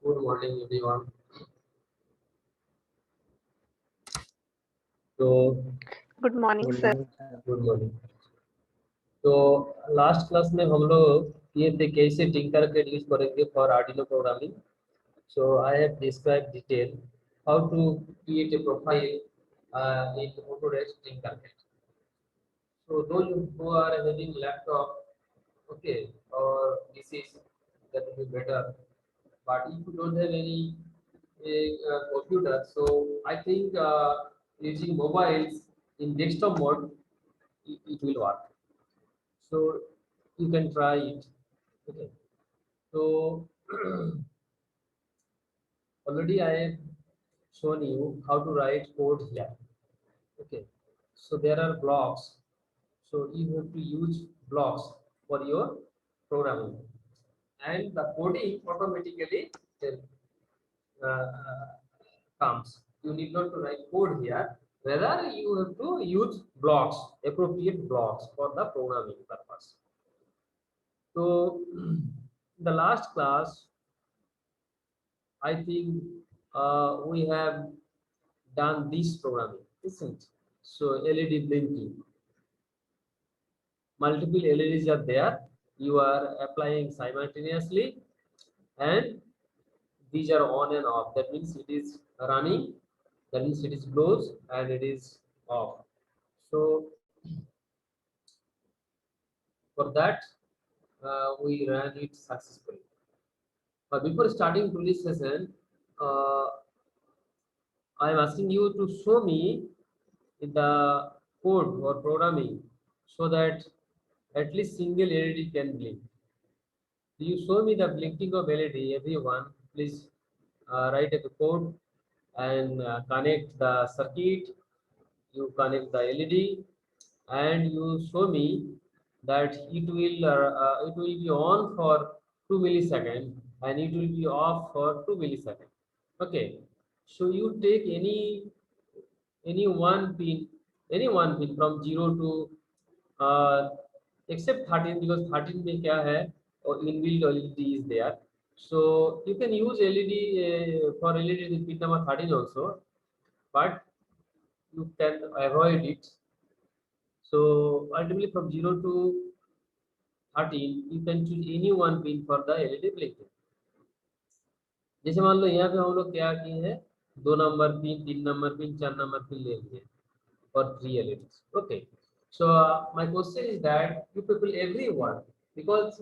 Good morning, everyone. So, good morning good sir. Morning. good morning. तो last class में हम लोग ये थे कैसे टिंकरकैड यूज करेंगे for Arduino programming. So I have described detail how to create a profile in Autodesk Tinkercad. So those who are having laptop, okay, or PCs, that will be better. But if you don't have any computer, so I think using mobiles in desktop mode, it will work. So you can try it. Okay. So already I have shown you how to write code here. Okay. So there are blocks. So you have to use blocks for your programming, and the coding automatically uh, comes. You need not to write code here. Rather, you have to use blocks, appropriate blocks for the programming purpose. So, the last class, I think we have done this programming, isn't it? So, LED blinking, multiple LEDs are there. You are applying simultaneously, and these are on and off. That means it is running, that means it is closed and it is off. So for that, we ran it successfully. But before starting today's session, uh, I am asking you to show me the code or programming so that at least single LED can blink. Do you show me the blinking of LED? Everyone, please write a code and connect the circuit. You connect the LED and you show me that it will be on for 2 milliseconds and it will be off for 2 milliseconds. Okay, so you take any one pin from 0 to uh, except 13, because 13 में क्या है और inbuilt LED is there, so you can use LED for LED with pin number 13 also, but you can avoid it. So ultimately from 0 to 13 you can choose any one pin for the LED blinking. जैसे मान लो यहाँ पे हम लोग क्या किए हैं, 2 number pin, 3 number pin, 4 number pin ले लिए for 3 LEDs. Okay. So my question is that you people, everyone, because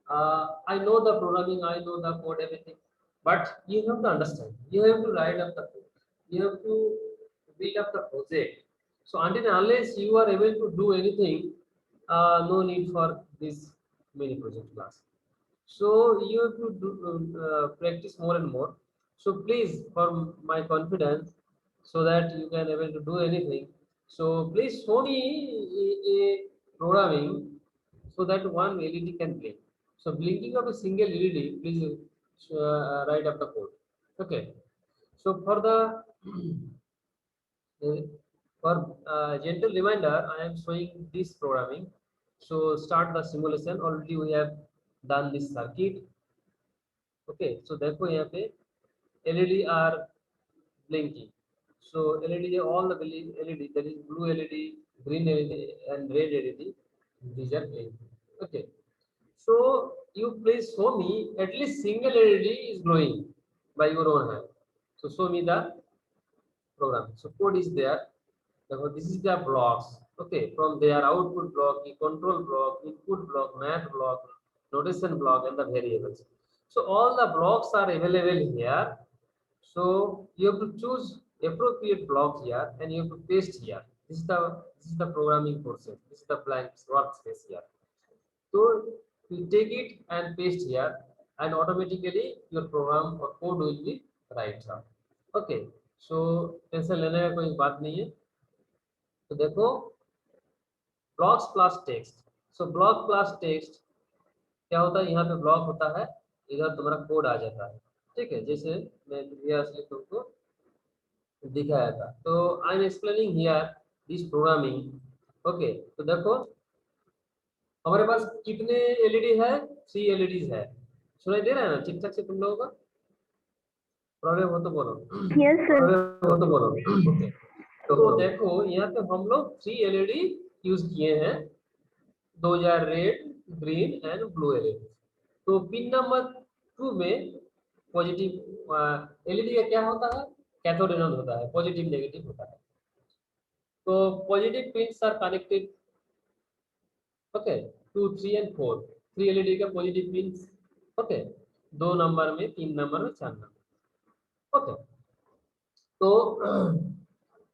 I know the programming, I know the code, everything, but you have to understand. You have to write up the code. You have to build up the project. So until and unless you are able to do anything, no need for this mini project class. So you have to practice more and more. So please, for my confidence, so that you can able to do anything, so please show me a programming so that one LED can blink. So blinking of a single LED, please write up the code. Okay. So for the uh, for gentle reminder, I am showing this programming. So start the simulation. Already we have done this circuit. Okay, so therefore यहाँ पे LED are blinking. So LED, all the LED, that is blue LED, green LED, and red LED, these are blinking. Okay, so you please show me at least single LED is glowing by your own hand. So show me the program. So code is there. Therefore, this is the blocks. Okay, from their output block, the control block, input block, math block, notation block, and the variables. So all the blocks are available here. So you have to choose appropriate block here and you have to paste here. This is the programming process. This is the blank workspace here. So you take it and paste here, and automatically your program or code will be right here. Okay, so tension लेने का कोई बात नहीं है. तो देखो, blocks plus text. So block plus text क्या होता है, यहाँ पे ब्लॉक होता है, इधर तुम्हारा कोड आ जाता है. ठीक है, जैसे मैं तुमको दिखाया था. तो I am explaining here this programming. Okay, तो देखो हमारे पास कितने एलईडी है, 3 एलईडीज है. सुनाई दे रहा है ना ठीक ठाक से तुम लोगों का? प्रॉब्लम हो तो बोलो. Yes, sir. प्रॉब्लम हो तो बोलो. ओके, तो देखो यहाँ पे हम लोग 3 एलईडी यूज किए हैं. 2000 red, green and blue LED. तो पिन नंबर 2 में पॉजिटिव एलईडी का क्या होता है, कैथोड एनोड होता है, पॉजिटिव नेगेटिव होता है. तो positive pins are connected. Okay, 2, 3 and 4, 3 LED का पॉजिटिव पिन्स. ओके, 2 नंबर में, 3 नंबर में, 4 नंबर. ओके, तो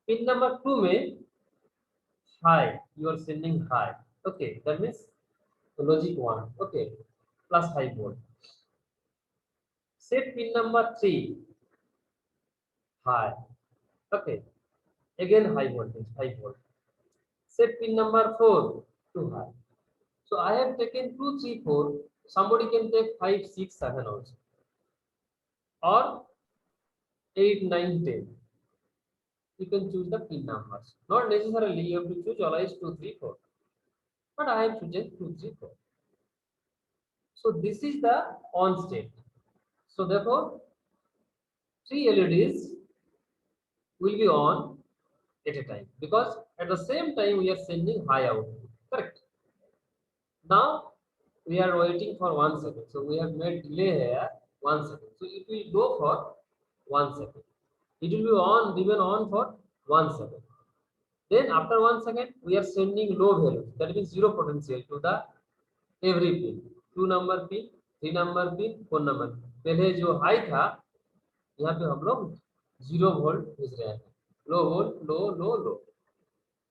पिन नंबर 2 में high, you are sending high. Okay, that means logic 1. Okay, plus high volt. Set pin number 3 high. Okay, again high voltage, high volt. Set pin number 4 too high. So I have taken 2, 3, 4. Somebody can take 5, 6, 7 also, or 8, 9, 10. You can choose the pin numbers. Not necessarily you have to choose always 2, 3, 4. But I have chosen 2, 3, 4. So this is the on state. So therefore 3 LEDs will be on at a time, because at the same time we are sending high output. Correct. Now we are waiting for 1 second. So we have made delay here 1 second. So it will go for 1 second. It will be on, given on for 1 second. Then after 1 second we are sending low value, that means zero potential, to the every pin. 2 number pin, 3 number pin, 4 number. पहले जो high था यहाँ पे हम लोग 0 volt भेज रहे हैं. Low volt, low, low, low.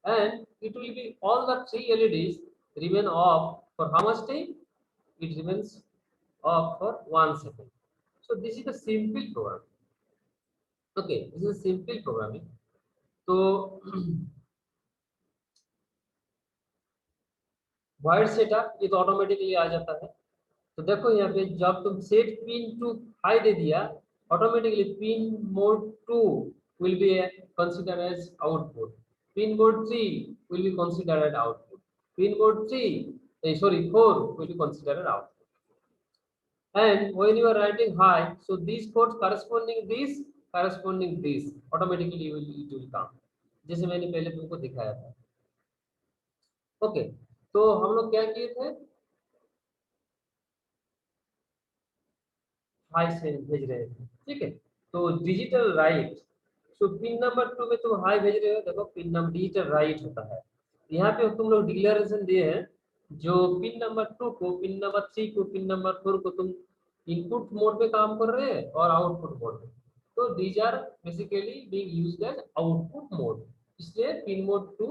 And it will be all the 3 LEDs remain off for how much time? It remains off for 1 second. So this is the simple program. Okay, this is simple programming. So wide setup ये तो automatically आ जाता है। तो देखो यहाँ पे जब तुम सेट पिन टू हाई दे दिया, automatically pin mode 2 will be consider as output, pin mode 3 will be considered as output, pin mode 3 sorry 4 will be considered as output. And when you are writing high, so these codes corresponding this automatically it will come, जैसे मैंने पहले तुमको दिखाया था। Okay, तो हम लोग क्या किए थे, हाई से भेज रहे थे, ठीक है। तो डिजिटल राइट, तो पिन नंबर 2 में तुम हाई भेज रहे हो, देखो पिन नंबर डिजिटल राइट होता है। यहाँ पे तुम लोग डिक्लेरेशन दिए हैं, जो पिन नंबर 2 को, पिन नंबर 3 को, पिन नंबर 4 को तुम इनपुट मोड में काम कर रहे हैं और आउटपुट मोड में। तो these are basically being used as output mode, इसलिए पिन मोड 2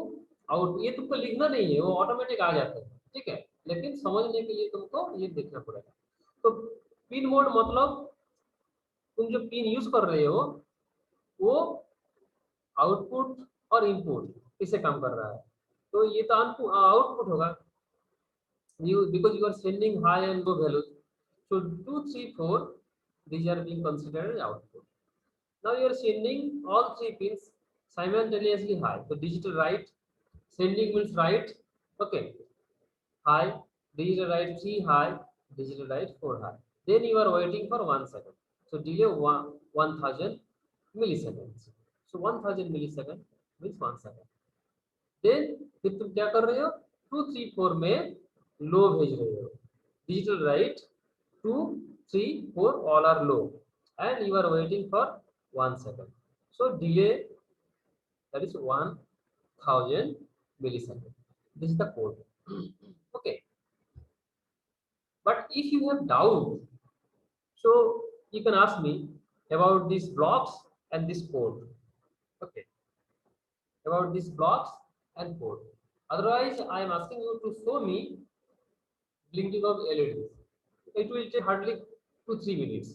आउट, ये तुमको लिखना नहीं है, वो ऑटोमेटिक आ जाते हैं, ठीक है। लेकिन समझने के लिए तुमको ये देखना पड़ेगा। तो पिन मोड मतलब तुम जो पिन यूज कर रहे हो वो आउटपुट और इनपुट इससे काम कर रहा है, तो ये तो आउटपुट होगा। you because you are sending high and low values, so 2 3 4 these are being considered as output. Now you are sending all three pins simultaneously high, so digital write, sending means write, okay, high, digital write 3 high, digital write 4 high, then you are waiting for 1 second, so delay 1000 milliseconds, so 1000 millisecond means 1 second. Then फिर तुम क्या कर रहे हो, 2 3 4 में लो भेज रहे हो, digital write 2 3 4 all are low, and you are waiting for 1 second, so delay that is 1000 millisecond, this is the code. Okay, but if you have doubt, so you can ask me about these blocks and this code, okay, about these blocks and code. Otherwise I am asking you to show me blinking of LEDs. It will take hardly 2 3 minutes.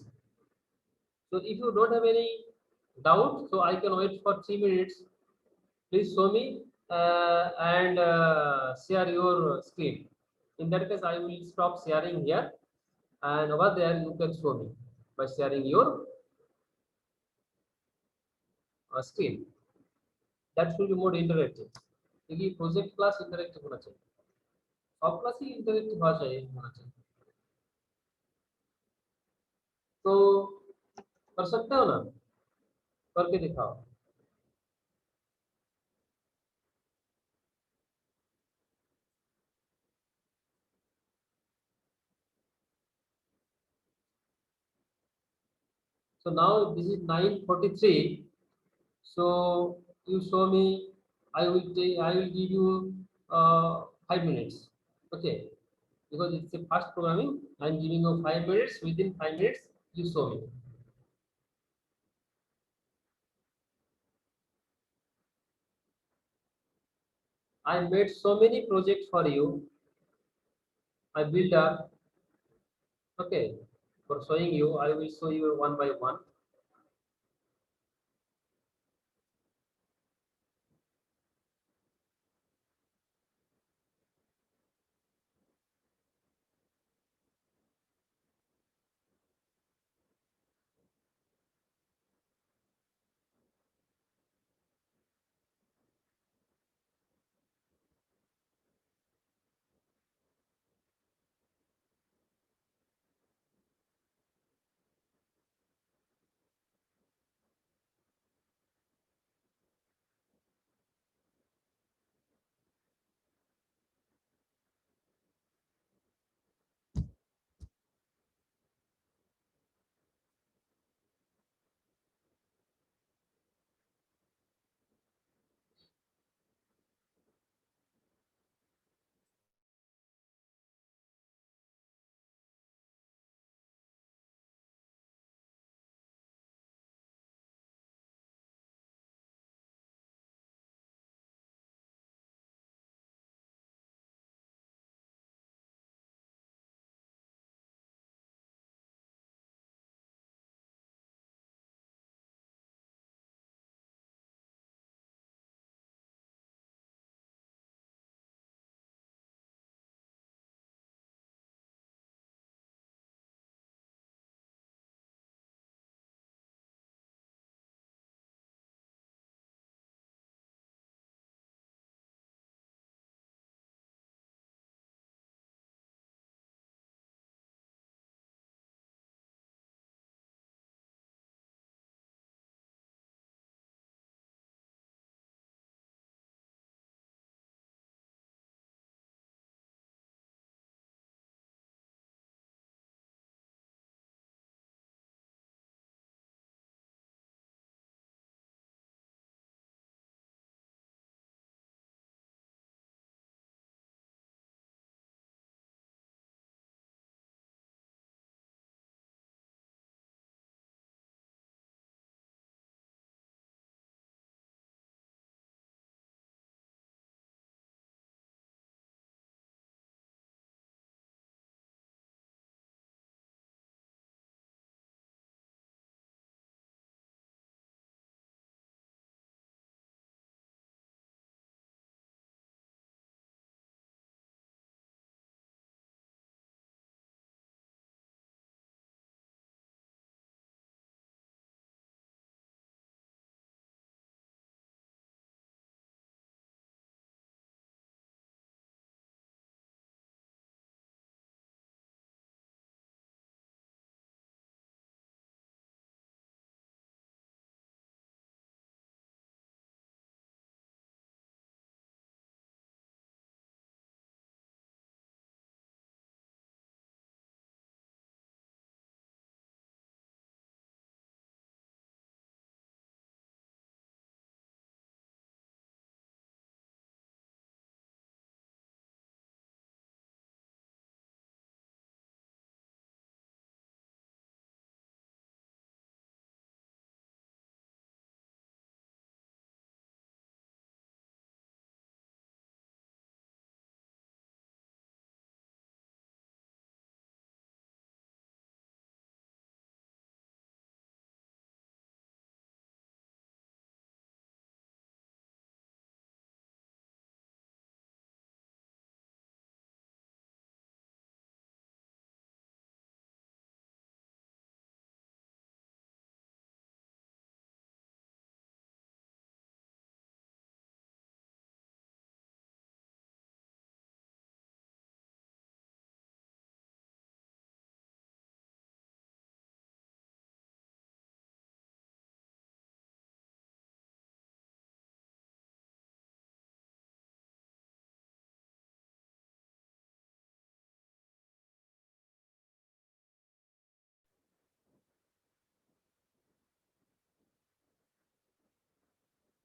So if you don't have any doubt, so I can wait for 3 minutes. Please show me and share your screen. In that case, I will stop sharing here, and over there you can show me by sharing your screen. That should be more interactive. क्योंकि project class interactive होना चाहिए, सब class ही interactive होना चाहिए। तो कर सकते हो ना, करके दिखाओ। So now this is 9:43. So you show me. I will take. I will give you 5 minutes. Okay, because it's a fast programming. I'm giving you 5 minutes. Within 5 minutes, you show me. I made so many projects for you. I build up. Okay, for showing you, I will show you one by one.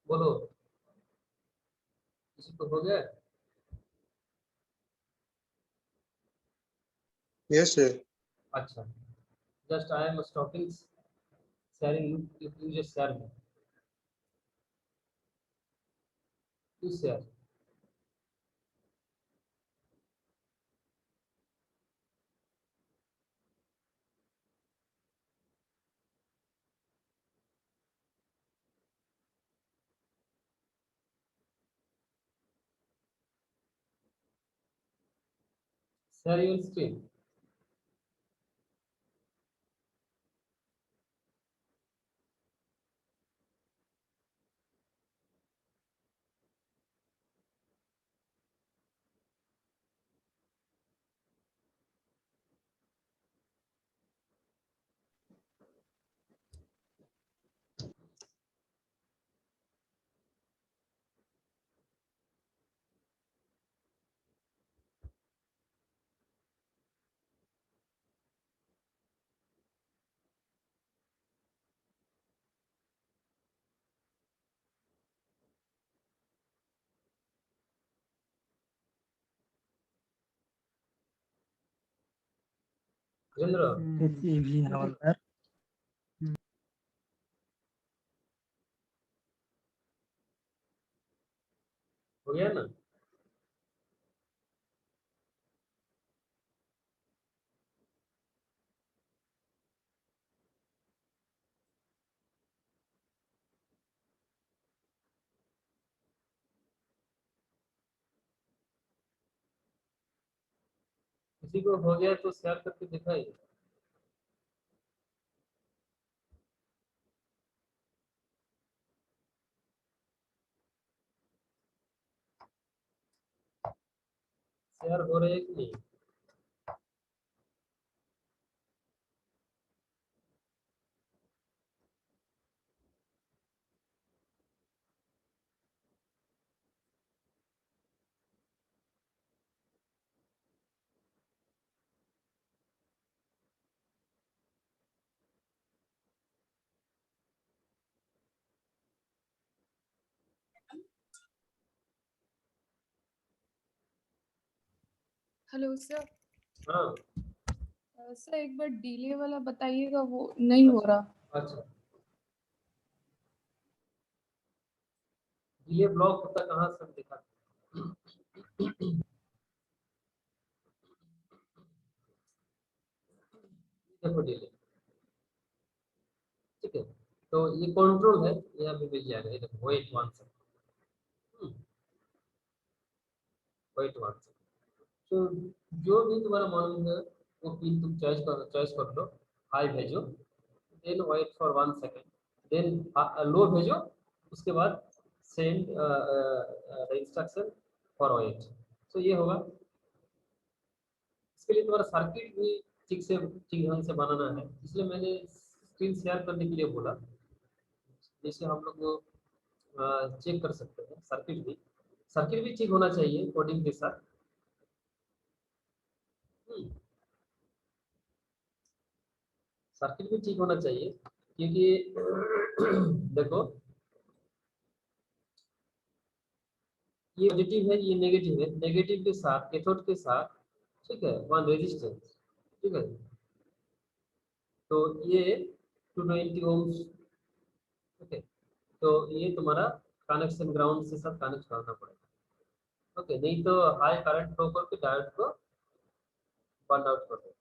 बोलो, किसी को हो गया? Yes, sir. अच्छा, just I am stopping sharing, you just share me, you share. Share your screen. Virendra, ये भी हवलदार। हो गया ना? किसी को हो गया तो शेयर करके दिखाइए। शेयर हो रहे हैं कि नहीं? Hello sir. हाँ, सर एक बार डिले वाला बताइएगा, वो नहीं हो रहा। अच्छा, डिले ब्लॉक होता कहाँ से दिखा? देखो डिले, ठीक है, तो ये कंट्रोल है, यहाँ पे मिल जाएगा। ये देखो, wait one second, wait one second. तो जो भी तुम्हारा मन है वो पिन तुम चॉइस कर लो। हाई भेजो, then wait for one second, then low भेजो, उसके बाद सेंड इंस्ट्रक्शन फॉर वेट। तो ये होगा। इसके लिए तुम्हारा सर्किट भी ठीक ढंग से बनाना है, इसलिए मैंने स्क्रीन शेयर करने के लिए बोला। जैसे हम लोग चेक कर सकते हैं, सर्किट भी ठीक होना चाहिए कोडिंग के साथ। सर्किट भी ठीक होना चाहिए, क्योंकि देखो, ये पॉजिटिव है, ये नेगेटिव है, नेगेटिव के साथ, कैथोड के साथ, ठीक है, वन रेजिस्टेंस, ठीक है, तो ये 220 ओम्स, ओके, तो ये तुम्हारा कनेक्शन ग्राउंड से साथ कनेक्ट करना पड़ेगा। ओके, नहीं तो हाई करंट फ्लो करके डायोड को बर्न आउट कर दो।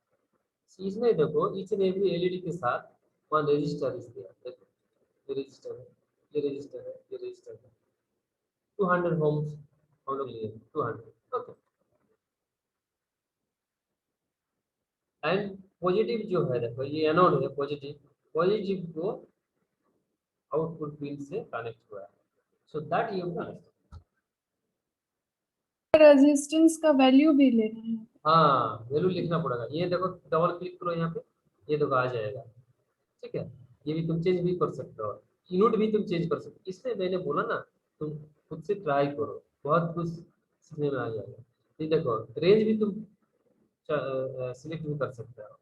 इसमें देखो, ईच एंड एवरी एलईडी के साथ वन रजिस्टर इज देयर। देखो, ये रजिस्टर है, ये रजिस्टर है, ये रजिस्टर है। 200 ओम्स हम लोग लिए, 200, ओके। एंड पॉजिटिव जो है, देखो ये एनोड है, पॉजिटिव, पॉजिटिव को आउटपुट पिन से कनेक्ट हुआ है, so that you connect. Resistance का वैल्यू भी लेना है। हाँ, वैल्यू लिखना पड़ेगा। ये देखो, डबल क्लिक करो यहाँ पे, ये देखो आ जाएगा, ठीक है। ये भी तुम चेंज भी कर सकते हो, यूनिट भी तुम चेंज कर सकते हो। इसलिए मैंने बोला ना, तुम खुद से ट्राई करो, बहुत कुछ सीखने में आ जाएगा। ये देखो, रेंज भी तुम सिलेक्ट भी कर सकते हो,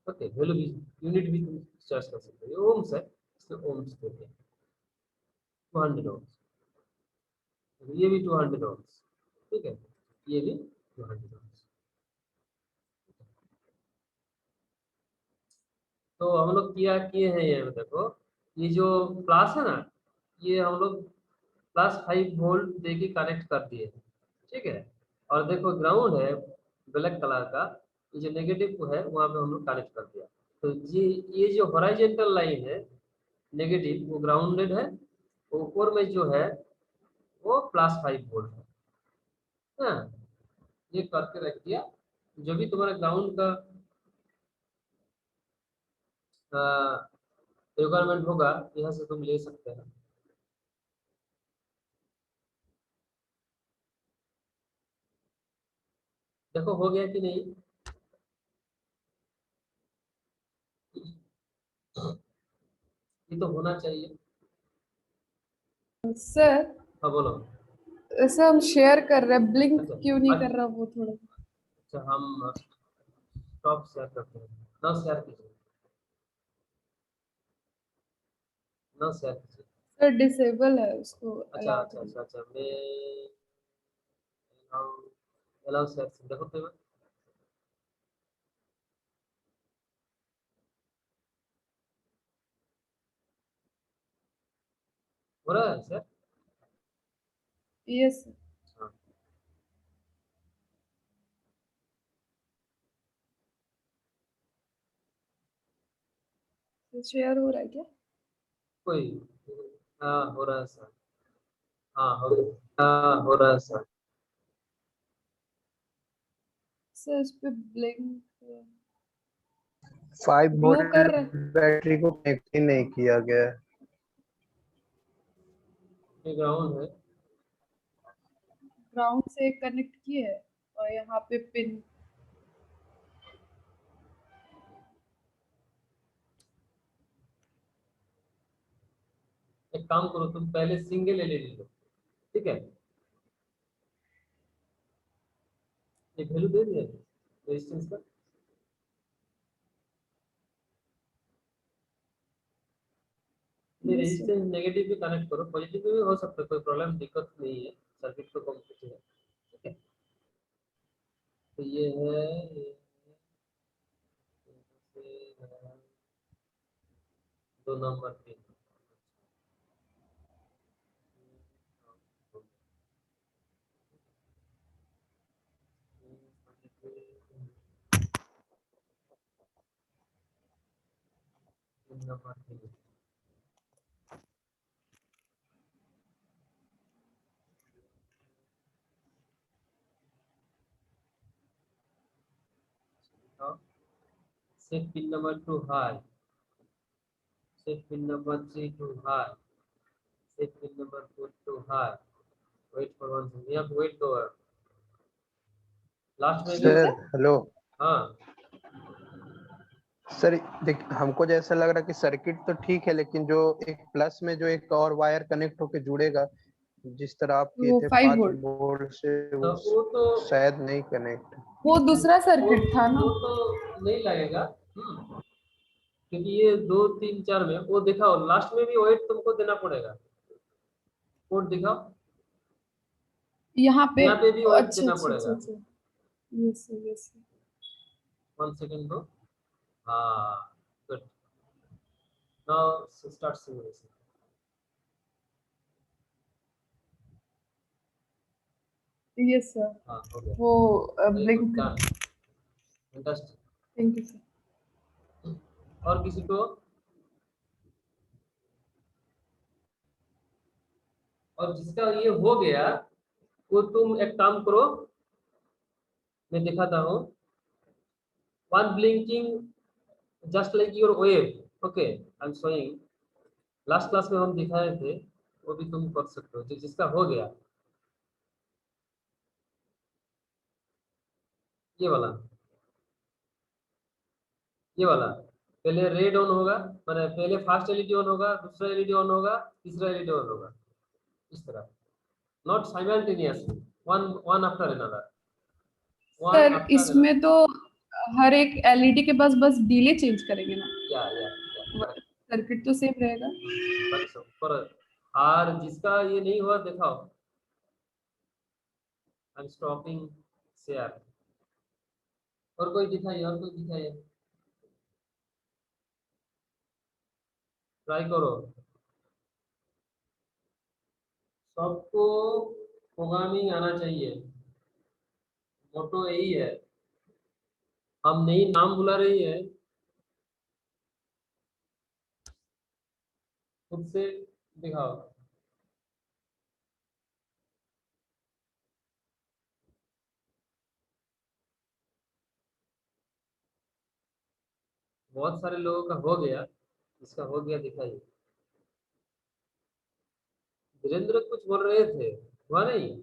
ओके, वैल्यू भी, यूनिट भी तुम चॉइस कर सकते हो। ये ओम्स है, इसलिए ओम्स देते हैं। 200 ohms, ये भी 200 ohms, ठीक है, ये भी 200 ohms। तो हम लोग किया किए हैं, ये देखो, ये जो प्लस है ना, ये हम लोग +5 वोल्ट दे के कनेक्ट कर दिए, ठीक है। और देखो ग्राउंड है ब्लैक कलर का, ये जो नेगेटिव है वहां पे हम लोग कनेक्ट कर दिया। तो ये जो हॉरिजॉन्टल लाइन है नेगेटिव, वो ग्राउंडेड है, ऊपर में जो है वो +5 वोल्ट है। हाँ, ये करके रख दिया, जो भी तुम्हारा ग्राउंड का रिक्वायरमेंट होगा यहाँ से तुम ले सकते हैं। देखो हो गया कि नहीं, ये तो होना चाहिए। सर हाँ बोलो। ऐसा हम शेयर कर रहे हैं, ब्लिंक अच्छा क्यों नहीं अच्छा, कर रहा वो थोड़ा। हम स्टॉप शेयर करते हैं, ना शेयर कीजिए, ना शेयर कीजिए। सर डिसेबल है, उसको अच्छा अलाउ अच्छा करिए। अच्छा अच्छा, मैं अलाउ शेयर, देखो तो हो रहा है सर। यस हाँ, सर, शेयर हो रहा है क्या? कोई, हाँ हो रहा है सर, हाँ हो गया, हाँ हो रहा है सर। सर इस पे ब्लिंक 5 ग्लो कर वोल्ट रहा है। बैटरी को कनेक्ट ही नहीं किया गया है। ये ग्राउंड है, ग्राउंड से कनेक्ट किए है और यहाँ पे पिन। एक काम करो तुम पहले सिंगल एलईडी लो, ठीक है, ये वैल्यू दे दिया रेजिस्टेंस का। ये यस सर। रेजिस्टेंस नेगेटिव भी कनेक्ट करो, पॉजिटिव भी हो सकता है, कोई प्रॉब्लम दिक्कत नहीं है, सर्किट तो कम्प्लीट है, ठीक है। तो ये है, ये है 2 number pin, number pin. Set pin number 2 high, set pin number 3 to high, set pin number 4 to high। Wait for 1 second, यहाँ पे wait करो, लास्ट में भी। सर हेलो हाँ सर, देख हमको जैसा लग रहा है कि सर्किट तो ठीक है, लेकिन जो एक प्लस में जो एक और वायर कनेक्ट होके जुड़ेगा, जिस तरह आप किए वो थे 5 5 वोल्ट, वोल्ट से, तो वो वो तो शायद नहीं कनेक्ट। वो दूसरा वो सर्किट था ना। वो तो नहीं लगेगा। क्योंकि ये 2 3 4 में वो दिखाओ, लास्ट में भी वेट तुमको देना पड़ेगा, कोड दिखाओ, यहाँ पे। यहाँ पे भी वेट अच्छा देना अच्छा अच्छा पड़ेगा। अच्छा। Yes yes. 1 सेकंड दो, हाँ good, now start simulation. Yes sir. हाँ हो गया, वो very good, blink. Done, fantastic. Thank you sir. और किसी को, और जिसका ये हो गया, वो तुम एक काम करो, मैं दिखाता हूँ, one blinking just like your wave, okay I am showing, last class में हम दिखाए थे, वो भी तुम कर सकते हो, जिसका हो गया, ये वाला, ये वाला, पहले रेड ऑन होगा, मैंने पहले फर्स्ट एलईडी ऑन होगा, दूसरा एलईडी ऑन होगा, तीसरा एलईडी ऑन होगा, इस तरह, not simultaneously, one one after another, one sir after another. इसमें तो हर एक एलईडी के पास बस डिले चेंज करेंगे ना, या करेक्ट, सर्किट तो सेम रहेगा। करेक्ट, और जिसका ये नहीं हुआ दिखाओ। आई एम स्टॉपिंग शेयर। और कोई दिखाइए, और कोई दिखाइए, ट्राई करो। सबको प्रोग्रामिंग आना चाहिए, मोटो यही है। हम नहीं नाम बुला रही है, खुद से दिखाओ। बहुत सारे लोगों का हो गया, इसका हो गया दिखाइए। धीरेन्द्र कुछ बोल रहे थे, हुआ नहीं?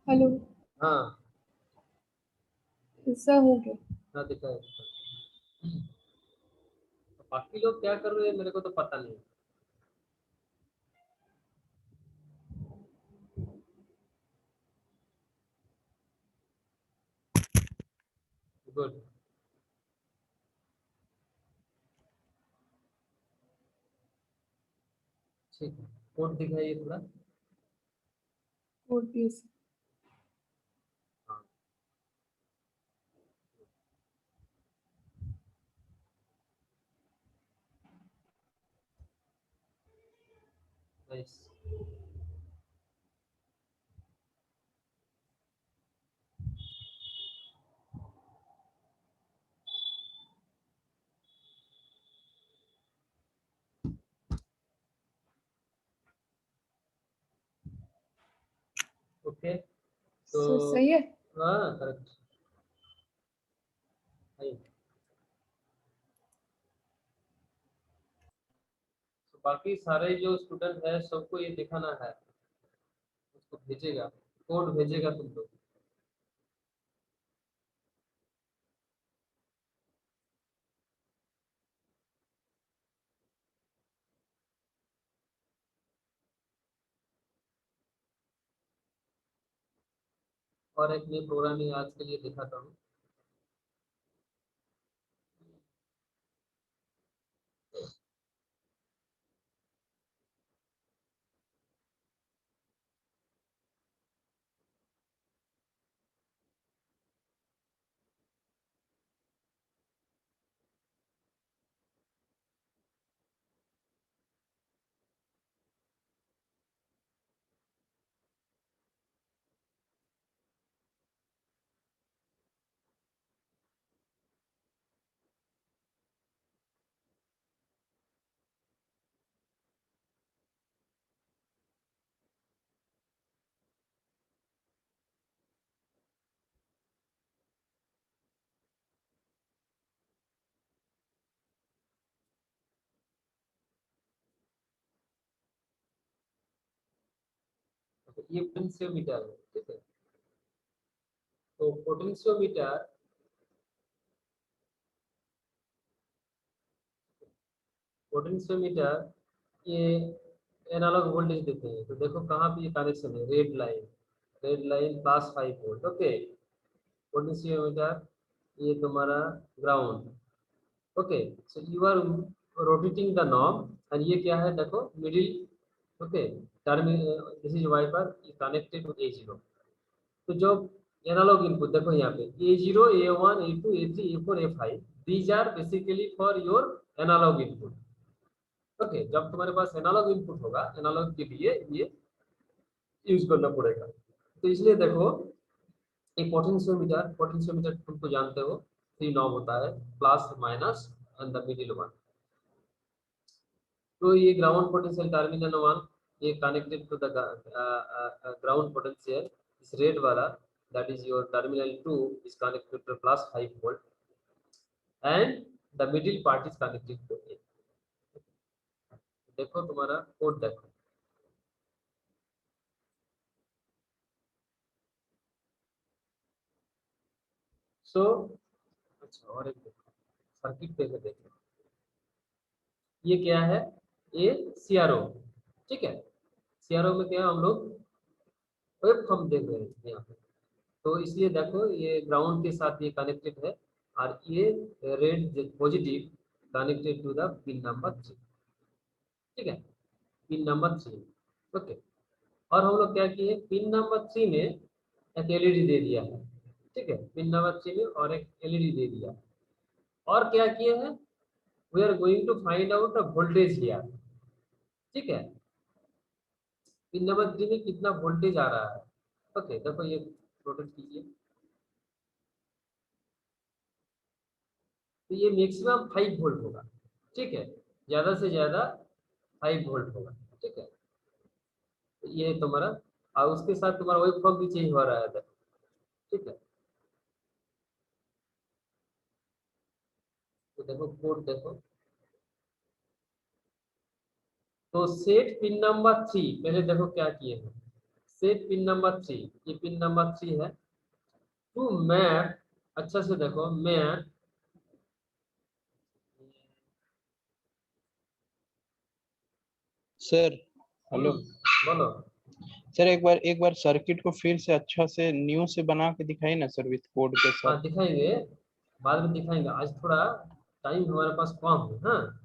हेलो। हाँ ऐसा हो गया। हाँ दिखाए। बाकी लोग क्या कर रहे हैं मेरे को तो पता नहीं। गुड। ठीक है, कोड दिखाइए थोड़ा। Code piece. हाँ नाइस। ओके तो सही है। हाँ करेक्ट। तो बाकी सारे जो स्टूडेंट है सबको ये दिखाना है, उसको भेजेगा, कोड भेजेगा तुम लोग। और एक मैं प्रोग्रामिंग आज के लिए दिखाता हूँ। तो ये पोटेंशियोमीटर है, ठीक है। तो पोटेंशियोमीटर पोटेंशियोमीटर ये एनालॉग वोल्टेज देते हैं, तो देखो कहाँ पे ये कनेक्शन है, red line +5 volt. Okay, potentiometer ये तुम्हारा ground. Okay, so you are rotating the knob and ये क्या है देखो middle. Okay, this is wiper connected to A0। तो जो एनालॉग इनपुट देखो यहाँ पे A0, A1, A2, A3, A4, A5 these are basically for your analogue input. Okay, जब तुम्हारे पास एनालॉग इनपुट होगा, एनालॉग के लिए ये यूज करना पड़ेगा। तो इसलिए देखो एक पोटेंशियोमीटर तुमको जानते हो 3 नॉब होता है, plus minus and the middle one. तो ये ग्राउंड पोटेंशियल टर्मिनल 1 ये connected to the ground potential, इस रेड वाला that is your terminal 2 is connected to +5 volt and the middle part is connected to A। देखो तुम्हारा code देखो, सो अच्छा और एक देखो सर्किट पे देखो, ये क्या है, ये CRO। ठीक है, CRO में क्या हम लोग वेब फॉर्म देख रहे हैं यहाँ पे, तो इसलिए देखो ये ग्राउंड के साथ ये कनेक्टेड है और ये red positive connected to the pin number 3। ठीक है, पिन नंबर 3। ओके, और हम लोग क्या किए, पिन नंबर 3 में एक एलईडी दे दिया है। ठीक है, पिन नंबर 3 में और एक एलईडी दे दिया, और क्या किए हैं, we are going to find out the voltage here. ठीक है, पिन नंबर 3 में कितना वोल्टेज आ रहा है। ओके, देखो ये रोटेट कीजिए, तो ये मैक्सिमम 5 वोल्ट होगा। ठीक है, ज्यादा से ज्यादा 5 वोल्ट होगा। ठीक है, तो ये तुम्हारा, और उसके साथ तुम्हारा वेव फॉर्म भी चेंज हो रहा है। ठीक है, तो देखो कोड देखो, तो सेट पिन नंबर 3 पहले देखो क्या किए हैं, सेट पिन नंबर 3, ये पिन नंबर 3 है, टू मैप, अच्छा से देखो मैप, सर हेलो बोलो। सर, एक बार सर्किट को फिर से अच्छा से न्यू से बना के दिखाई ना सर, विथ कोड के साथ। हाँ दिखाएंगे, बाद में दिखाएंगे, आज थोड़ा टाइम हमारे पास कम है। हाँ,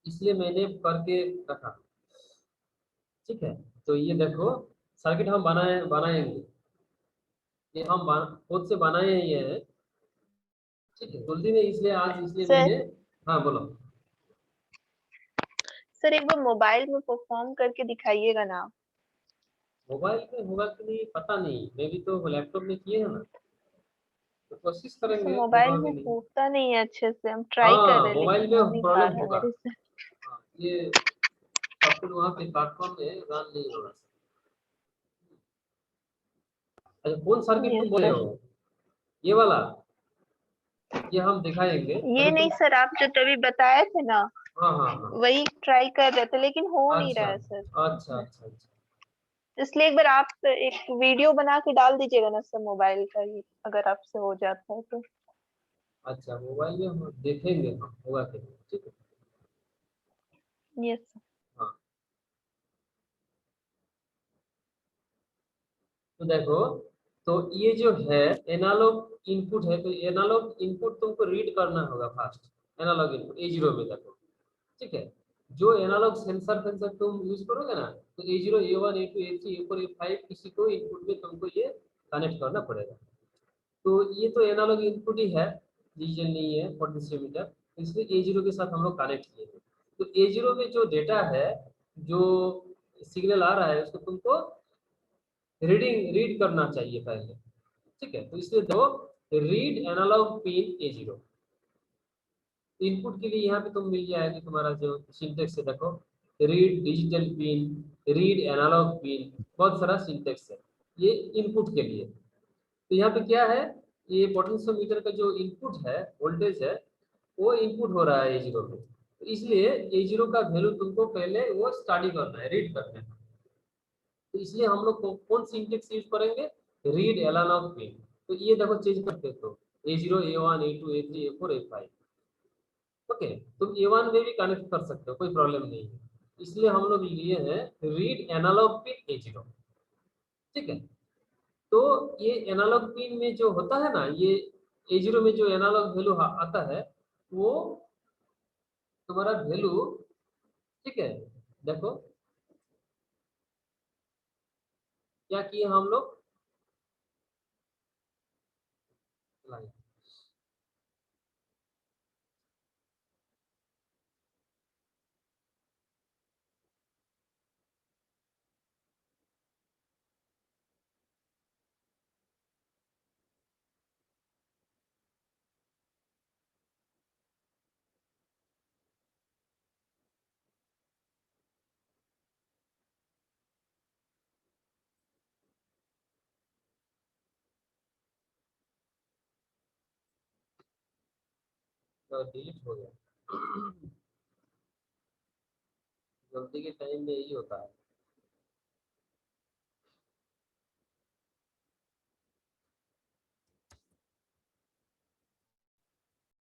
इसलिए मैंने करके रखा। ठीक है, तो ये देखो सर्किट हम बनाएंगे, ये हम खुद से बनाए ही हैं। ठीक है, जल्दी में इसलिए आज, इसलिए सर मैंने, हाँ बोलो। सर एक बार मोबाइल में परफॉर्म करके दिखाइएगा ना। मोबाइल में होगा कि नहीं पता नहीं, मैं भी तो लैपटॉप में किए हैं ना, तो कोशिश सर करेंगे, मोबाइल होगा में कि नहीं। होता नहीं है अच्छे से, हम ट्राई कर हाँ रहे हैं मोबाइल लेकिन हो में नहीं पा प्रॉब्लम रहा है होगा। मेरे से। हाँ, ये सब कुछ वहाँ पे प्लेटफॉर्म में रन नहीं होगा। अच्छा, कौन सर्किट तुम यस बोले सर, हो, ये वाला, ये हम दिखाएंगे ये अभी नहीं तुम। सर, आप जो तभी बताए थे ना हाँ हाँ हाँ, वही ट्राई कर रहे थे लेकिन हो नहीं अच्छा रहा है सर। अच्छा अच्छा अच्छा। इसलिए एक बार आप एक वीडियो बना के डाल दीजिएगा ना सर मोबाइल का ही, अगर आपसे हो जाता है तो। अच्छा, मोबाइल में हम देखेंगे, हम होगा कि नहीं। ठीक है, यस सर। हाँ, तो देखो, तो ये जो है एनालॉग इनपुट है, तो एनालॉग इनपुट तुमको रीड करना होगा फर्स्ट, एनालॉग इनपुट A0 में देखो। ठीक है, जो एनालॉग सेंसर तुम यूज करोगे ना, तो A0, A1, A2, A3, A4, A5 किसी को इनपुट में तुमको ये कनेक्ट करना पड़ेगा। तो ये तो एनालॉग इनपुट ही है, डिजिटल नहीं है पोटेंशियोमीटर, इसलिए A0 के साथ हम लोग कनेक्ट किए हैं। तो A0 में जो डेटा है, जो सिग्नल आ रहा है, उसको तुमको रीड करना चाहिए पहले। ठीक है, तो इसलिए दो read analogue pin A0। Input के लिए यहाँ पे तुम मिल जाएगा तुम्हारा जो सिंटेक्स है, देखो read digital pin, read analogue pin, बहुत सारा सिंटेक्स है ये इनपुट के लिए। तो यहाँ पे क्या है, ये पोटेंशियोमीटर का जो इनपुट है, वोल्टेज है, वो इनपुट हो रहा है A0 में, तो इसलिए A0 का वैल्यू तुमको पहले वो स्टडी करना है, रीड करना है। तो इसलिए हम लोग कौन सी इंडेक्स यूज करेंगे, रीड एनालॉग पिन। तो ये देखो चेंज करते तो A0, A1, A2, A3, A4, A5। Okay, तुम A1 में भी कनेक्ट कर सकते हो, कोई प्रॉब्लम नहीं है। इसलिए हम लोग लिए हैं रीड एनालॉग पिन A0। ठीक है, तो ये एनालॉग पिन में जो होता है ना, ये A0 में जो एनालॉग वैल्यू आता है, वो तुम्हारा वैल्यू, ठीक है, देखो क्या किए हम लोग, तो डिलीट हो गया। गलती के टाइम में यही होता है।